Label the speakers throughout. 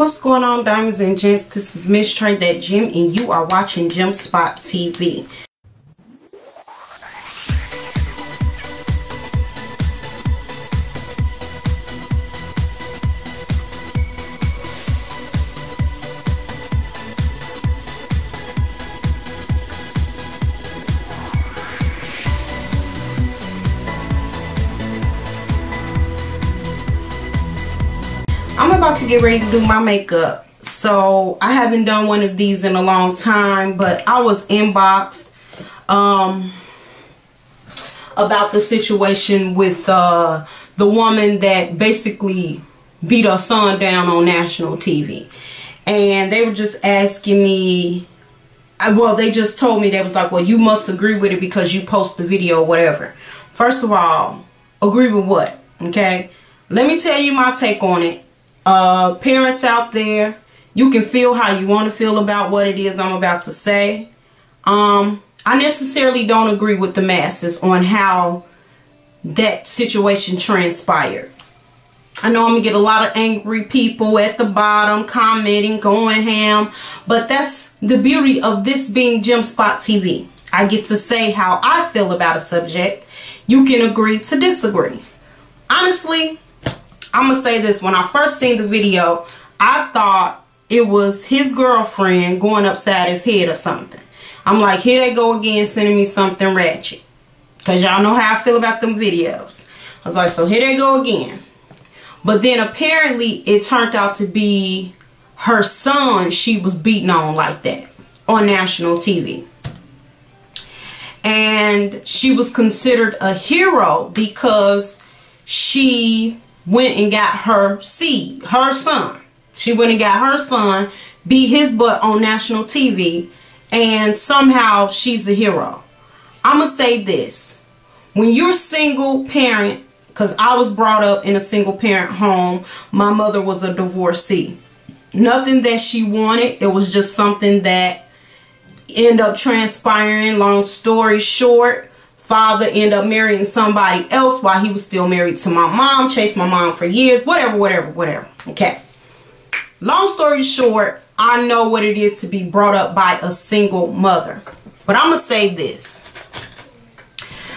Speaker 1: What's going on, diamonds and gents? This is Miss Trey That Gem, and you are watching Gem Spot TV. I'm about to get ready to do my makeup, so I haven't done one of these in a long time, but I was inboxed about the situation with the woman that basically beat her son down on national TV, and they were just asking me, well, they just told me, they was like, well, you must agree with it because you post the video or whatever. First of all, agree with what? Okay, let me tell you my take on it. Parents out there, you can feel how you want to feel about what it is I'm about to say. I necessarily don't agree with the masses on how that situation transpired. I know I'm gonna get a lot of angry people at the bottom commenting, going ham, but that's the beauty of this being Gem Spot TV. I get to say how I feel about a subject. You can agree to disagree. Honestly, I'm gonna say this: when I first seen the video, I thought it was his girlfriend going upside his head or something. I'm like, here they go again, sending me something ratchet, because y'all know how I feel about them videos. I was like, so here they go again. But then apparently it turned out to be her son she was beating on like that on national TV. And she was considered a hero because she went and got her son. She went and got her son, beat his butt on national TV, and somehow she's a hero. I'm going to say this. When you're single parent, because I was brought up in a single parent home, my mother was a divorcee. Nothing that she wanted. It was just something that ended up transpiring. Long story short, father ended up marrying somebody else while he was still married to my mom, chased my mom for years, whatever. Okay. Long story short, I know what it is to be brought up by a single mother. But I'm going to say this.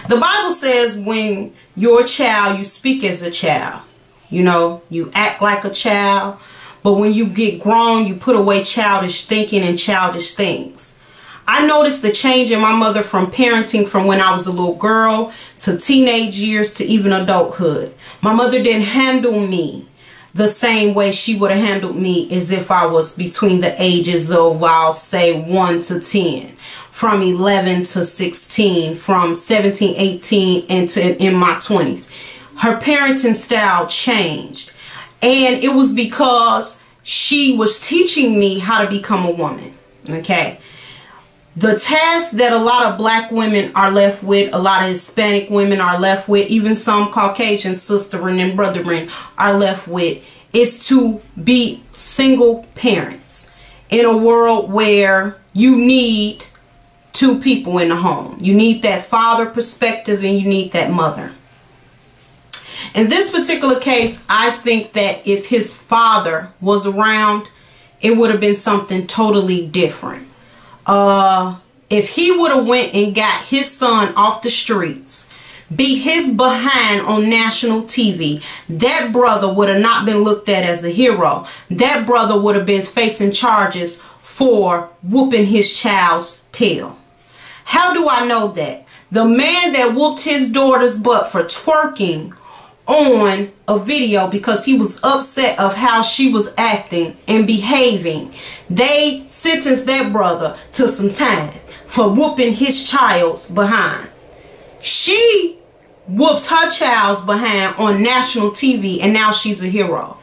Speaker 1: The Bible says when you're a child, you speak as a child. You know, you act like a child. But when you get grown, you put away childish thinking and childish things. I noticed the change in my mother from parenting from when I was a little girl to teenage years to even adulthood. My mother didn't handle me the same way she would have handled me as if I was between the ages of, I'll say, 1 to 10. From 11 to 16, from 17, 18, and in my 20s. Her parenting style changed. And it was because she was teaching me how to become a woman. Okay. The task that a lot of black women are left with, a lot of Hispanic women are left with, even some Caucasian sisterin and brotherin are left with, is to be single parents in a world where you need two people in the home. You need that father perspective and you need that mother. In this particular case, I think that if his father was around, it would have been something totally different. If he would have went and got his son off the streets, beat his behind on national TV, that brother would have not been looked at as a hero. That brother would have been facing charges for whooping his child's tail. How do I know that? The man that whooped his daughter's butt for twerking on a video because he was upset of how she was acting and behaving, they sentenced that brother to some time for whooping his child's behind. She whooped her child's behind on national TV, and now she's a hero.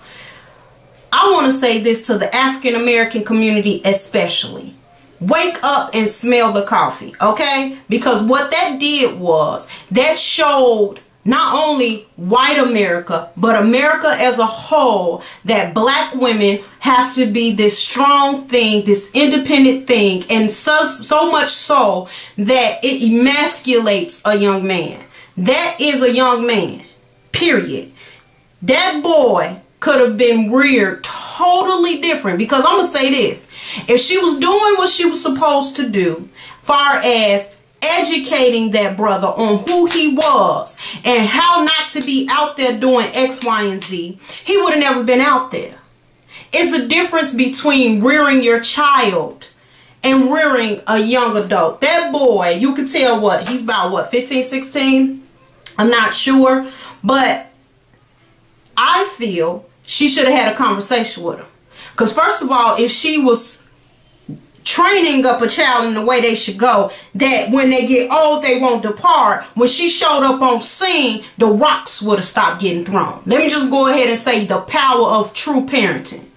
Speaker 1: I want to say this to the African American community especially. Wake up and smell the coffee, okay? Because what that did was, that showed not only white America, but America as a whole, that black women have to be this strong thing, this independent thing, and so much so that it emasculates a young man. That is a young man, period. That boy could have been reared totally different. Because I'm going to say this. If she was doing what she was supposed to do, far as educating that brother on who he was and how not to be out there doing X, Y, and Z, he would have never been out there. It's a difference between rearing your child and rearing a young adult. That boy, you can tell what, he's about what, 15, 16? I'm not sure. But I feel she should have had a conversation with him. Because first of all, if she was training up a child in the way they should go, that when they get old they won't depart, when she showed up on scene, the rocks would have stopped getting thrown. Let me just go ahead and say the power of true parenting.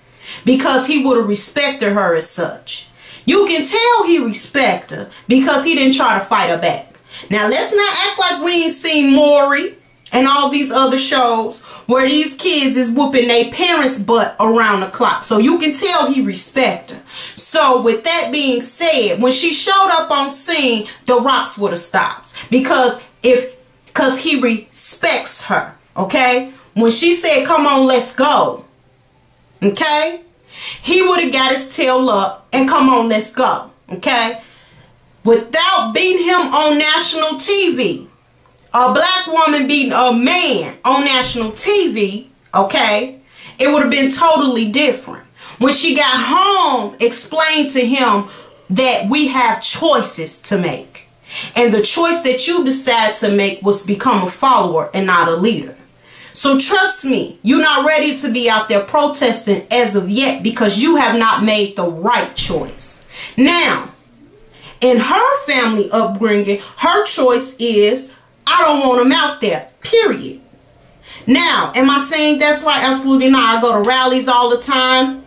Speaker 1: Because he would have respected her as such. You can tell he respected her because he didn't try to fight her back. Now let's not act like we ain't seen Maury and all these other shows where these kids is whooping their parents' butt around the clock. So you can tell he respects her. So with that being said, when she showed up on scene, the rocks would have stopped. Because he respects her. Okay? When she said, come on, let's go. Okay? He would have got his tail up and come on, let's go. Okay? Without beating him on national TV. A black woman beating a man on national TV, okay, it would have been totally different. When she got home, explained to him that we have choices to make. And the choice that you decide to make was become a follower and not a leader. So trust me, you're not ready to be out there protesting as of yet because you have not made the right choice. Now, in her family upbringing, her choice is, I don't want them out there, period. Now, am I saying that's right? Absolutely not. I go to rallies all the time.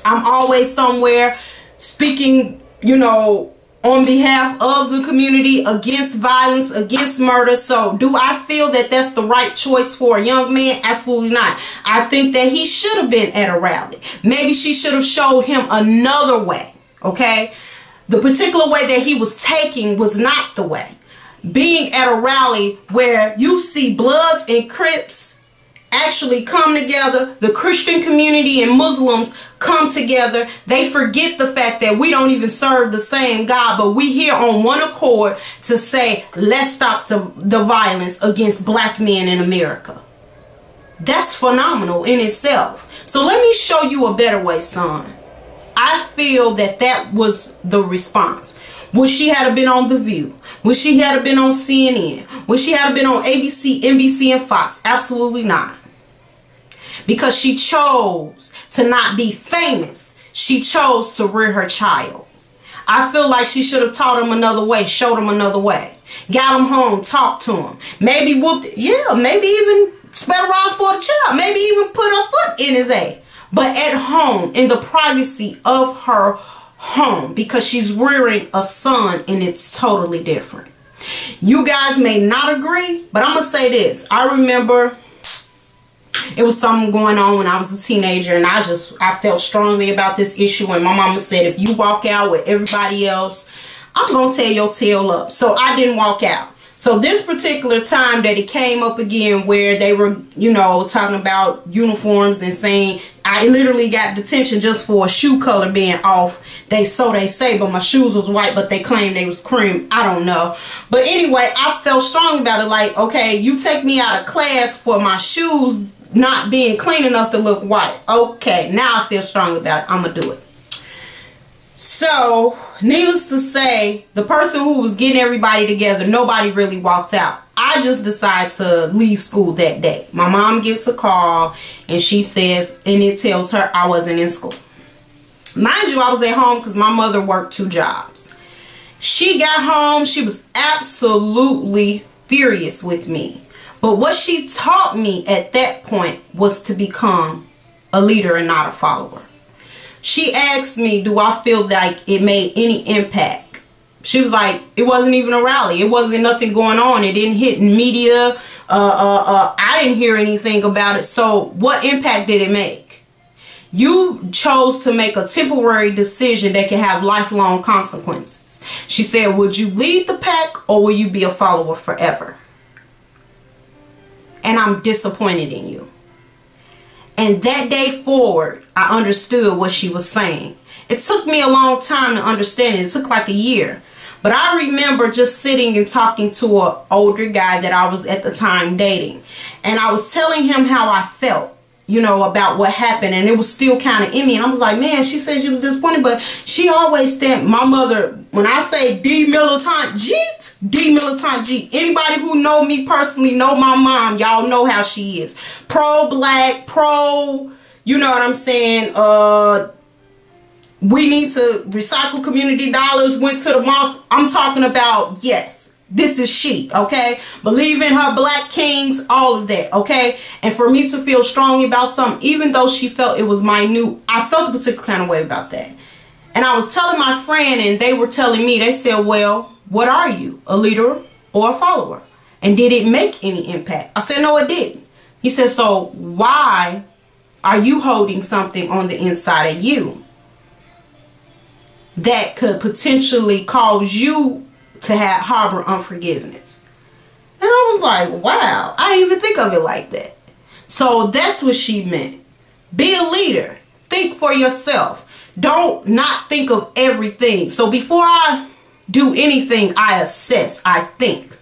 Speaker 1: I'm always somewhere speaking, you know, on behalf of the community against violence, against murder. So do I feel that that's the right choice for a young man? Absolutely not. I think that he should have been at a rally. Maybe she should have showed him another way, okay? The particular way that he was taking was not the way. Being at a rally where you see Bloods and Crips actually come together, the Christian community and Muslims come together, they forget the fact that we don't even serve the same God, but we here on one accord to say, let's stop the violence against black men in America. That's phenomenal in itself. So let me show you a better way, son. I feel that that was the response. Would she have been on The View? Would she have been on CNN? Would she have been on ABC, NBC, and Fox? Absolutely not. Because she chose to not be famous. She chose to rear her child. I feel like she should have taught him another way, showed him another way. Got him home, talked to him. Maybe whooped, yeah, maybe even spelled around for the child. Maybe even put her foot in his A. But at home, in the privacy of her home, because she's rearing a son and it's totally different. You guys may not agree, but I'm going to say this. I remember it was something going on when I was a teenager and I felt strongly about this issue, and my mama said, if you walk out with everybody else, I'm going to tear your tail up. So I didn't walk out. So this particular time that it came up again where they were, you know, talking about uniforms and saying, I literally got detention just for a shoe color being off. So they say, but my shoes was white, but they claimed they was cream. I don't know. But anyway, I felt strong about it. Like, okay, you take me out of class for my shoes not being clean enough to look white. Okay, now I feel strong about it. I'm going to do it. So, needless to say, the person who was getting everybody together, nobody really walked out. I just decided to leave school that day. My mom gets a call and she says, and it tells her I wasn't in school. Mind you, I was at home because my mother worked 2 jobs. She got home. She was absolutely furious with me. But what she taught me at that point was to become a leader and not a follower. She asked me, do I feel like it made any impact? She was like, it wasn't even a rally. It wasn't nothing going on. It didn't hit media. I didn't hear anything about it. So what impact did it make? You chose to make a temporary decision that can have lifelong consequences. She said, would you lead the pack or will you be a follower forever? And I'm disappointed in you. And that day forward, I understood what she was saying. It took me a long time to understand it. It took like a year. But I remember just sitting and talking to an older guy that I was at the time dating. And I was telling him how I felt, you know, about what happened. And it was still kind of in me. And I was like, man, she said she was disappointed. But she always stand, my mother, when I say demilitant G, anybody who know me personally, know my mom, y'all know how she is. Pro-black, pro, you know what I'm saying, we need to recycle community dollars, went to the mosque. I'm talking about, yes, this is she, okay? Believe in her black kings, all of that, okay? And for me to feel strongly about something, even though she felt it was minute, I felt a particular kind of way about that. And I was telling my friend, and they were telling me, they said, well, what are you, a leader or a follower? And did it make any impact? I said, no, it didn't. He said, so why are you holding something on the inside of you that could potentially cause you to harbor unforgiveness? And I was like, wow, I didn't even think of it like that. So that's what she meant. Be a leader. Think for yourself. Don't not think of everything. So before I do anything, I assess, I think.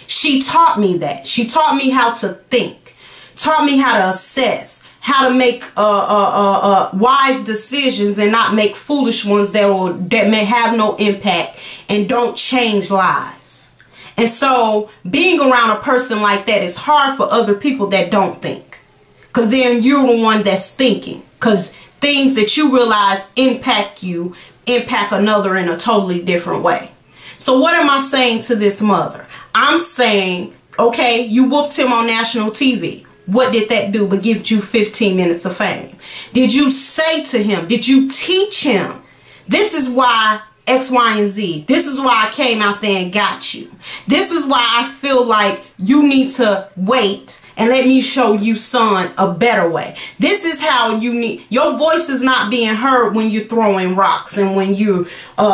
Speaker 1: She taught me that. She taught me how to think. Taught me how to assess. How to make wise decisions and not make foolish ones that may have no impact and don't change lives. And so being around a person like that is hard for other people that don't think, because then you're the one that's thinking, because things that you realize impact you impact another in a totally different way. So what am I saying to this mother? I'm saying, okay, you whooped him on national TV. What did that do but give you 15 minutes of fame? Did you say to him, did you teach him, this is why X, Y, and Z. This is why I came out there and got you. This is why I feel like you need to wait and let me show you, son, a better way. This is how you need, your voice is not being heard when you're throwing rocks and when you're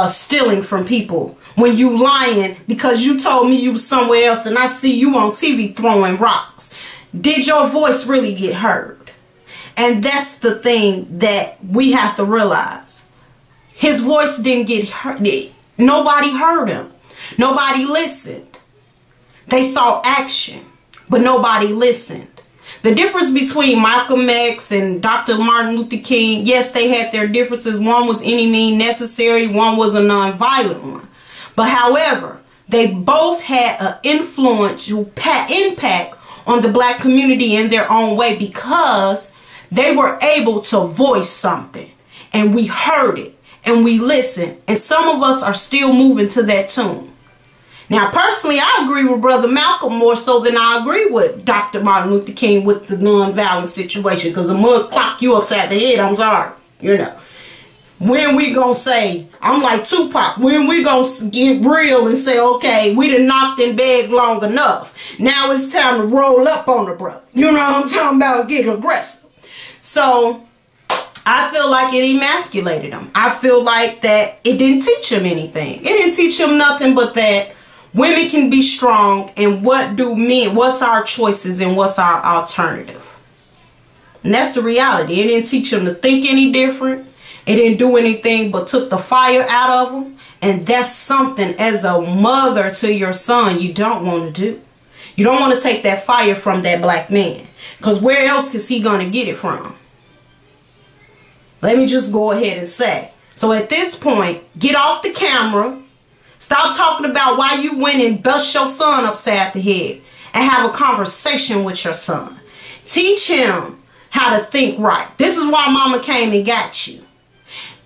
Speaker 1: stealing from people. When you lying because you told me you was somewhere else and I see you on TV throwing rocks. Did your voice really get heard? And that's the thing that we have to realize. His voice didn't get heard. Nobody heard him. Nobody listened. They saw action, but nobody listened. The difference between Malcolm X and Dr. Martin Luther King, yes, they had their differences. One was any means necessary. One was a non-violent one. But however, they both had an influential impact on the black community in their own way, because they were able to voice something and we heard it and we listened, and some of us are still moving to that tune. Now personally, I agree with Brother Malcolm more so than I agree with Dr. Martin Luther King with the non-violent situation, because a mug clock you upside the head, I'm sorry, you know. When we gonna say, I'm like Tupac, when we gonna get real and say, okay, we done knocked in bed long enough. Now it's time to roll up on the brother. You know what I'm talking about? Get aggressive. So I feel like it emasculated him. I feel like that it didn't teach him anything. It didn't teach him nothing but that women can be strong, and what do men, what's our choices and what's our alternative. And that's the reality. It didn't teach him to think any different. It didn't do anything but took the fire out of him. And that's something as a mother to your son you don't want to do. You don't want to take that fire from that black man, because where else is he going to get it from? Let me just go ahead and say. So at this point, get off the camera. Stop talking about why you went and bust your son upside the head, and have a conversation with your son. Teach him how to think right. This is why mama came and got you.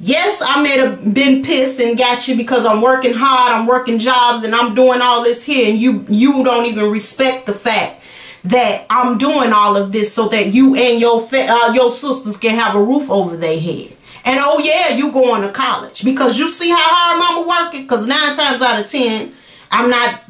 Speaker 1: Yes, I may have been pissed and got you because I'm working hard, I'm working jobs, and I'm doing all this here, and you don't even respect the fact that I'm doing all of this so that you and your sisters can have a roof over their head. And oh yeah, you going to college because you see how hard mama working, because 9 times out of 10, I'm not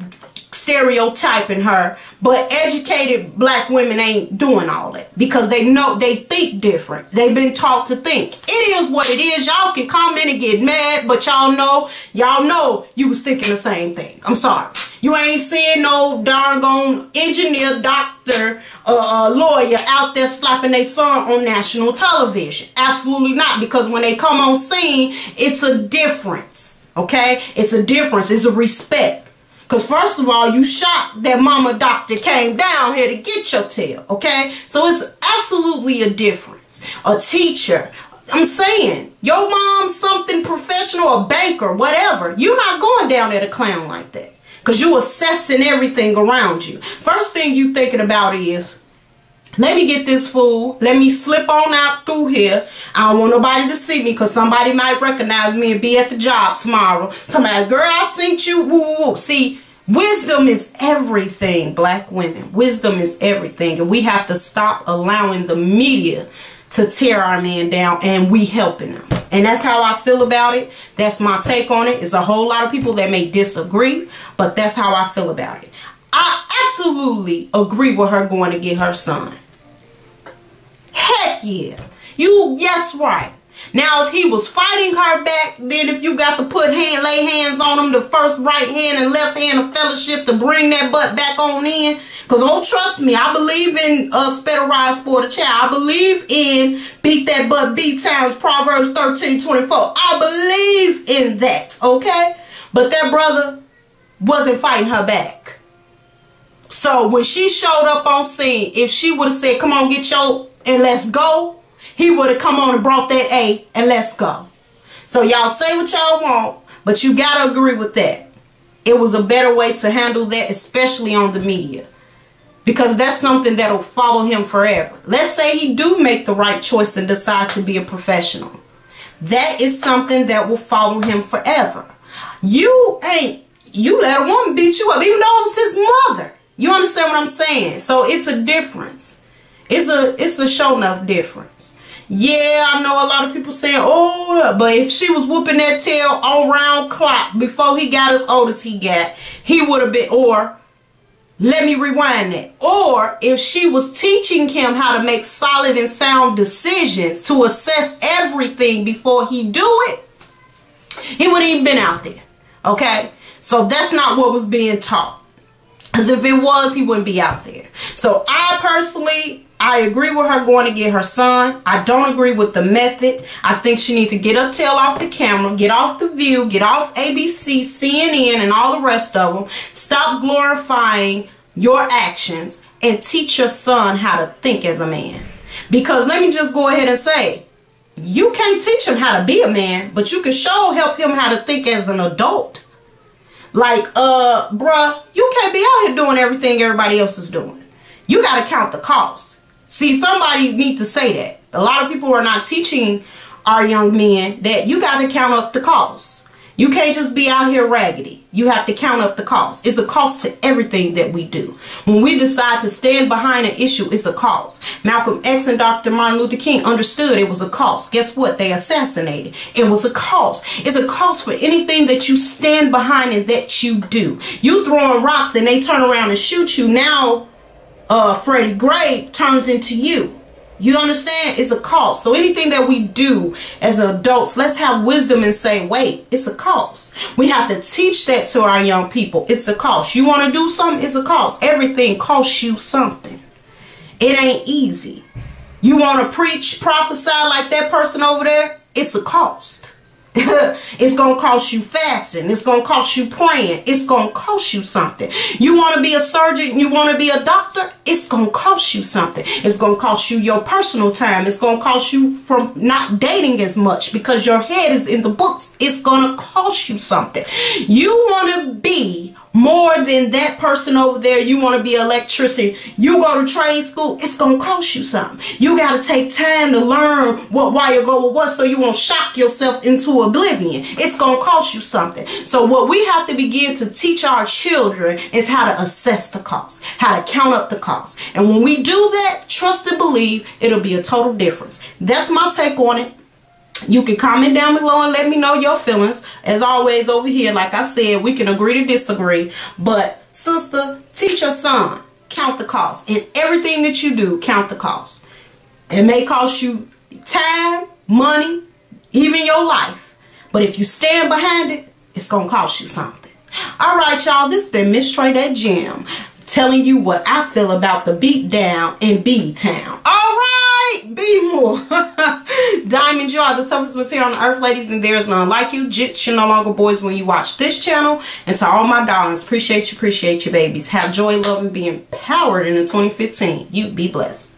Speaker 1: stereotyping her, but educated black women ain't doing all that because they know, they think different. They've been taught to think. It is what it is. Y'all can comment and get mad, but y'all know you was thinking the same thing. I'm sorry. You ain't seeing no darn engineer, doctor, lawyer out there slapping their son on national television. Absolutely not, because when they come on scene, it's a difference, okay? It's a difference. It's a respect. Because first of all, you shocked that mama doctor came down here to get your tail, okay? So it's absolutely a difference. A teacher, I'm saying, your mom's something professional, a banker, whatever. You're not going down there to clown like that. Because you're assessing everything around you. First thing you thinking about is, let me get this fool. Let me slip on out through here. I don't want nobody to see me because somebody might recognize me and be at the job tomorrow. Talking about, girl, I seen you. Woo, woo, woo. See, wisdom is everything, black women. Wisdom is everything. And we have to stop allowing the media to tear our men down, and we helping them. And that's how I feel about it. That's my take on it. It's a whole lot of people that may disagree, but that's how I feel about it. I absolutely agree with her going to get her son. Heck yeah. Yes, right. Now, if he was fighting her back, then if you got to lay hands on him, the first right hand and left hand of fellowship to bring that butt back on in. Because, oh, trust me, I believe in spitterize for the child. I believe in beat that butt beat times Proverbs 13:24. I believe in that, okay? But that brother wasn't fighting her back. So when she showed up on scene, if she would have said, come on, get your, and let's go, he would have come on and brought that A and let's go. So y'all say what y'all want, but you got to agree with that. It was a better way to handle that, especially on the media. Because that's something that will follow him forever. Let's say he do make the right choice and decide to be a professional. That is something that will follow him forever. You let a woman beat you up, even though it was his mother. You understand what I'm saying? So it's a difference. It's a show enough difference. Yeah, I know a lot of people saying, oh, but if she was whooping that tail on round clock before he got as old as he got, he would have been, or let me rewind that. Or if she was teaching him how to make solid and sound decisions to assess everything before he do it, he wouldn't even been out there. Okay? So that's not what was being taught. Because if it was, he wouldn't be out there. So I agree with her going to get her son. I don't agree with the method. I think she needs to get her tail off the camera, get off The View, get off ABC, CNN, and all the rest of them. Stop glorifying your actions and teach your son how to think as a man. Because let me just go ahead and say, you can't teach him how to be a man, but you can sure help him how to think as an adult. Like, bruh, you can't be out here doing everything everybody else is doing. You got to count the cost. See, somebody need to say that. A lot of people are not teaching our young men that you got to count up the costs. You can't just be out here raggedy. You have to count up the cost. It's a cost to everything that we do. When we decide to stand behind an issue, it's a cost. Malcolm X and Dr. Martin Luther King understood it was a cost. Guess what? They assassinated. It was a cost. It's a cost for anything that you stand behind and that you do. You throwing rocks and they turn around and shoot you. Now, Freddie Gray turns into you. You understand? It's a cost. So anything that we do as adults, let's have wisdom and say, wait, it's a cost. We have to teach that to our young people. It's a cost. You want to do something? It's a cost. Everything costs you something. It ain't easy. You want to preach, prophesy like that person over there? It's a cost. It's going to cost you fasting. It's going to cost you praying. It's going to cost you something. You want to be a surgeon? You want to be a doctor? It's going to cost you something. It's going to cost you your personal time. It's going to cost you from not dating as much because your head is in the books. It's going to cost you something. You want to be more than that person over there. You want to be an electrician. You go to trade school. It's going to cost you something. You got to take time to learn what wire go with what so you won't shock yourself into oblivion. It's going to cost you something. So what we have to begin to teach our children is how to assess the cost, how to count up the cost. And when we do that, trust and believe, it'll be a total difference. That's my take on it. You can comment down below and let me know your feelings. As always over here, like I said, we can agree to disagree. But sister, teach your son, count the cost. In everything that you do, count the cost. It may cost you time, money, even your life. But if you stand behind it, it's going to cost you something. Alright, y'all, this been Miss Trey that Gem, telling you what I feel about the beat down in B-Town. Alright, be more. Diamond, you are the toughest material on the earth, ladies, and there's none like you. Jits, you're no longer boys when you watch this channel. And to all my darlings, appreciate you, babies. Have joy, love, and be empowered in the 2015. You be blessed.